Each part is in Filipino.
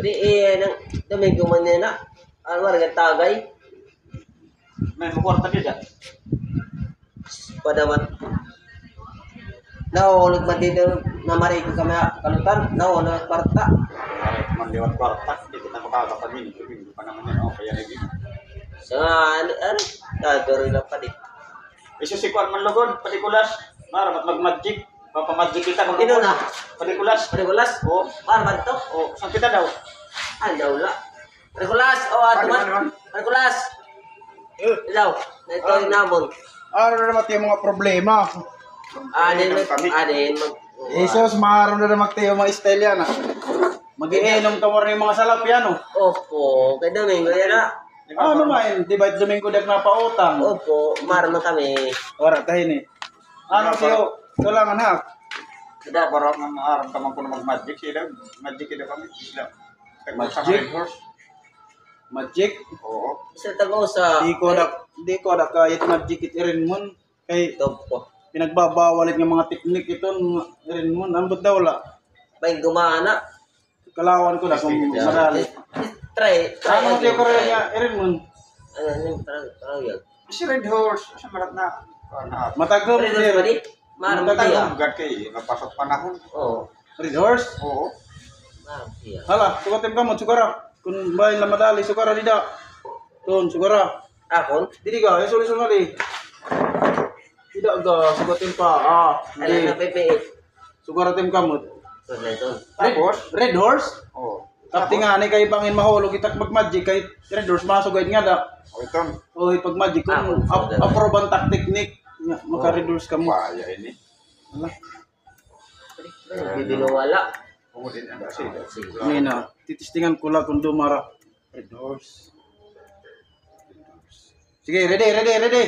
Pero nang Domingo man yan na. Ano warga tagay? May kwarta din Padawan. Nahulog man dito na mariko kami kalutan. Nahulog kwarta. Manliwat kwarta. Hindi kita makakapagin. Hindi pa naman yan. Kaya naging. So, ano? Gagawin lang pa din. Iso si Kwan Manlogon, Padikulas. Mara, mag-magic. Papamagic kita kung Ino na? Padikulas. Parikulas? Oo. Para ba ito? Oo. Saan kita daw? Daw la. Parikulas! Ato man. Parikulas! Ilaw. Ito yung namon. Ano na naman yung mga problema? Adin. Isos, maaaron na naman tayo mga style yan. Mag-iinom ka mo rin yung mga salap yan. Opo. Kay Domingo yan na. Ano man, di ba Domingo dag na pautang? Opo. Marama kami. Wala, tahin eh. Ano siyo? Kailangan ha? Kita barang ng aram tamang po na mag-magic sila. Magic kita kami. Sila. Magic? Magic? Oo. Isa tago sa... Di ko na kahit magic it rin mo. Kay Opo. pinagbabawalit ng mga teknik ito rin mo. Ano daw la? May gumana. Kalawan ko na kung madali. Try. Ano tayo ko rin niya rin mo? Ano yung parang yan? Si Red Horse. Sa marat na. Matagom Pero ito ba di? Marama siya. Matagom. Kay napasok panahon. Oo. Red Horse? Oo. Marama siya. Hala, sugatin ka mo, sugara. Kung bahay na madali, sugara dida. Doon, sugara. Akon? Didi ka, isul-isul na di. Tidak ka, sugatin pa. Alam na Hindi. PPE. Sugaratin ka mo. So, na ito. Tapos? Red Horse? Oo. Kapti nga ni kay bangin mahulog itak mag-magic kay Red Horse masugay nga da. O ito. Oy pag magic kung approve ang technique maka Red Horse ka mo. Paya ini. Ala. Hindi wala. Pumudin ang sila. Sige. Mina, titistingan ko lang kung dumara. Red Horse. Sige, ready.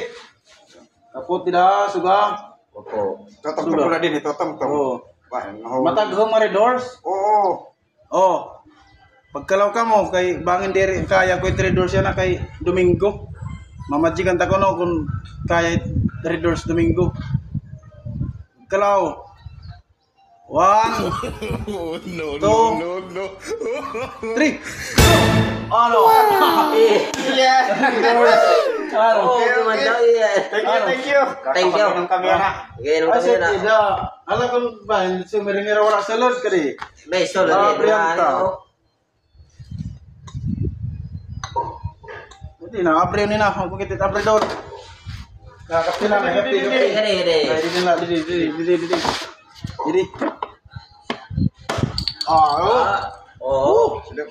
Kapot tidak suga. Opo. Totong to pula din ito. Totong to. Oh. Bahan. Mataghong nga Red Horse. Oo. Oh. Pagkalaw ka mo kay bangin diri kaya ko Red Horse yan na kay Domingo. Mamajikan ta ko no kung kaya Red Horse Domingo. Pagkalaw. 1 No. 3 Ano? Yes. Ano? Oo, gumanda yan. Thank you. Thank you. Ng kamera. Ganyan Ay, kami sige, na. da. Alam ko ba, sumiringira wala sa load ka di. Beso lang yan. Priyanka. Hindi na, abriyo ni na. Magpukitit, abriyo doon. Kakapti na, kakapti. Didi. Oo. Silip.